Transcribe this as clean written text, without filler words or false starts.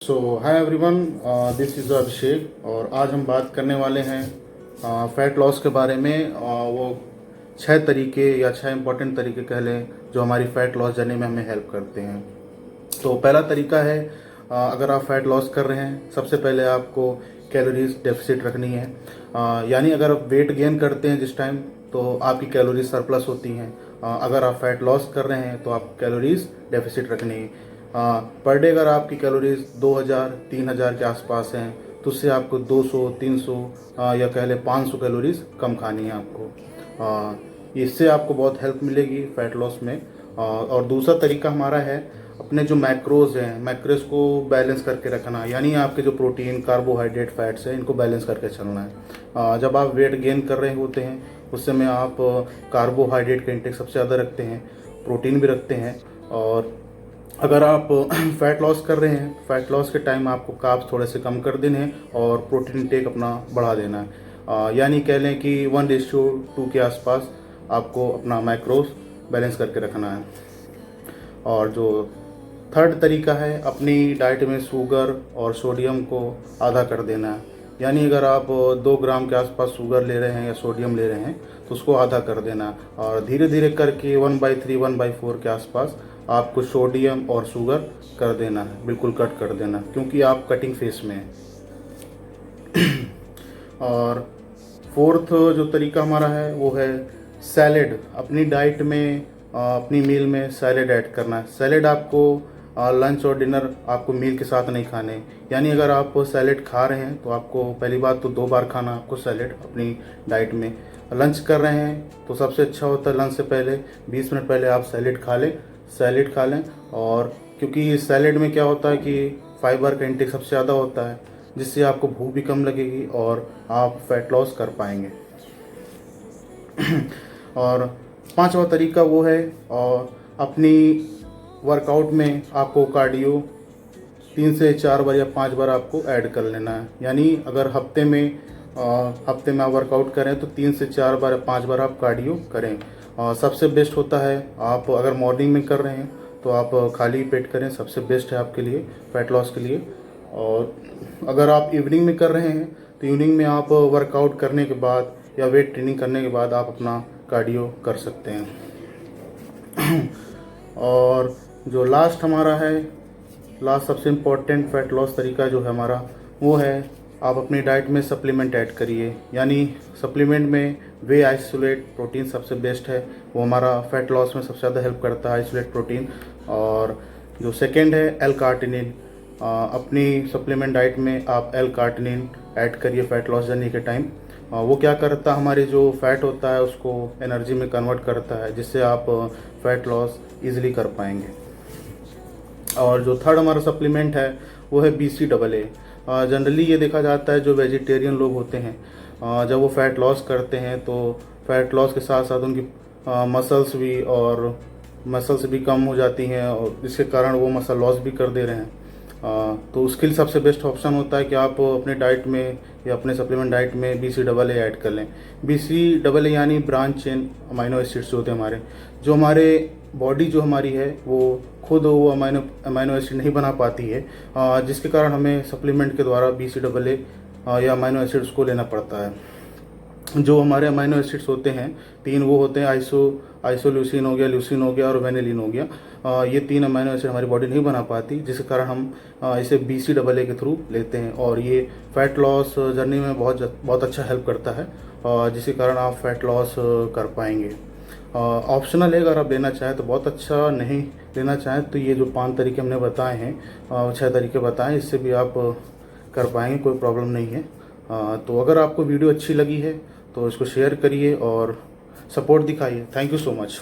So hi everyone, this is Abhishek और आज हम बात करने वाले हैं फ़ैट लॉस के बारे में। वो 6 तरीके या 6 इम्पॉर्टेंट तरीके कह लें जो हमारी फ़ैट लॉस जर्नी में हमें हेल्प करते हैं। तो पहला तरीका है, अगर आप फ़ैट लॉस कर रहे हैं, सबसे पहले आपको कैलोरीज डेफिसिट रखनी है। यानी अगर आप वेट गेन करते हैं जिस टाइम, तो आपकी कैलोरीज सरप्लस होती हैं। अगर आप फैट लॉस कर रहे हैं तो आप कैलोरीज डेफिसिट रखनी है। पर डे अगर आपकी कैलोरीज 2000-3000 के आसपास हैं, तो उससे आपको 200-300 या कह लें 500 कैलोरीज कम खानी है आपको। इससे आपको बहुत हेल्प मिलेगी फैट लॉस में। और दूसरा तरीका हमारा है, अपने जो मैक्रोज हैं, मैक्रोज को बैलेंस करके रखना। यानी आपके जो प्रोटीन, कार्बोहाइड्रेट, फैट्स हैं, इनको बैलेंस करके चलना है। जब आप वेट गेन कर रहे होते हैं उस समय आप कार्बोहाइड्रेट का इंटेक सबसे ज़्यादा रखते हैं, प्रोटीन भी रखते हैं। और अगर आप फैट लॉस कर रहे हैं, फैट लॉस के टाइम आपको कार्ब्स थोड़े से कम कर देने हैं और प्रोटीन इंटेक अपना बढ़ा देना है। यानी कह लें कि 1:2 के आसपास आपको अपना मैक्रोज बैलेंस करके रखना है। और जो थर्ड तरीका है, अपनी डाइट में शुगर और सोडियम को आधा कर देना है। यानी अगर आप 2 ग्राम के आसपास शुगर ले रहे हैं या सोडियम ले रहे हैं तो उसको आधा कर देना है। और धीरे धीरे करके 1/3, 1/4 के आसपास आपको सोडियम और शुगर कर देना है, बिल्कुल कट कर देना है, क्योंकि आप कटिंग फेस में हैं। और फोर्थ जो तरीका हमारा है वो है सैलेड। अपनी डाइट में, अपनी मील में सैलेड ऐड करना है। सैलेड आपको लंच और डिनर आपको मील के साथ नहीं खाने। यानी अगर आप सैलेड खा रहे हैं तो आपको पहली बात तो 2 बार खाना आपको सैलेड अपनी डाइट में। लंच कर रहे हैं तो सबसे अच्छा होता है लंच से पहले 20 मिनट पहले आप सैलेड खा लें। और क्योंकि सैलेड में क्या होता है कि फाइबर का इंटेक सबसे ज़्यादा होता है, जिससे आपको भूख भी कम लगेगी और आप फैट लॉस कर पाएंगे। और पांचवा तरीका वो है, और अपनी वर्कआउट में आपको कार्डियो 3 से 4 बार या 5 बार आपको ऐड कर लेना है। यानी अगर हफ्ते में आप वर्कआउट करें तो 3 से 4 बार या 5 बार आप कार्डियो करें। सबसे बेस्ट होता है, आप अगर मॉर्निंग में कर रहे हैं तो आप खाली पेट करें, सबसे बेस्ट है आपके लिए, फैट लॉस के लिए। और अगर आप इवनिंग में कर रहे हैं तो इवनिंग में आप वर्कआउट करने के बाद या वेट ट्रेनिंग करने के बाद आप अपना कार्डियो कर सकते हैं। और जो लास्ट हमारा है, लास्ट सबसे इम्पोर्टेंट फैट लॉस तरीका जो है हमारा, वो है आप अपनी डाइट में सप्लीमेंट ऐड करिए। यानी सप्लीमेंट में वे आइसोलेट प्रोटीन सबसे बेस्ट है, वो हमारा फैट लॉस में सबसे ज़्यादा हेल्प करता है, आइसोलेट प्रोटीन। और जो सेकेंड है एल कार्टिनिन। अपनी सप्लीमेंट डाइट में आप एल कार्टिनिन ऐड करिए फैट लॉस जर्नी के टाइम। वो क्या करता है, हमारी जो फैट होता है उसको एनर्जी में कन्वर्ट करता है, जिससे आप फैट लॉस ईजिली कर पाएंगे। और जो थर्ड हमारा सप्लीमेंट है वो है BCAA। जनरली ये देखा जाता है जो वेजिटेरियन लोग होते हैं, जब वो फैट लॉस करते हैं तो फैट लॉस के साथ साथ उनकी मसल्स भी कम हो जाती हैं, और जिसके कारण वो मसल लॉस भी कर दे रहे हैं। तो उसके लिए सबसे बेस्ट ऑप्शन होता है कि आप अपने डाइट में या अपने सप्लीमेंट डाइट में BCAA ऐड कर लें। BCAA यानी ब्रांच चेन अमाइनो एसिड्स होते हैं हमारे, जो हमारे बॉडी जो हमारी है वो खुद वो अमाइनो एसिड नहीं बना पाती है, जिसके कारण हमें सप्लीमेंट के द्वारा BCAA या अमाइनो एसिड्स को लेना पड़ता है। जो हमारे अमाइनो एसिड्स होते हैं 3, वो होते हैं आइसोल्यूसिन हो गया, ल्यूसिन हो गया और वेनिलिन हो गया। ये 3 अमाइनो एसिड हमारी बॉडी नहीं बना पाती, जिसके कारण हम इसे BCAA के थ्रू लेते हैं। और ये फैट लॉस जर्नी में बहुत अच्छा हेल्प करता है, जिसके कारण आप फैट लॉस कर पाएंगे। ऑप्शनल है, अगर आप लेना चाहें तो बहुत अच्छा, नहीं लेना चाहें तो ये जो 5 तरीके हमने बताए हैं, 6 तरीके बताएं, इससे भी आप कर पाएंगे, कोई प्रॉब्लम नहीं है। तो अगर आपको वीडियो अच्छी लगी है तो इसको शेयर करिए और सपोर्ट दिखाइए। Thank you so much.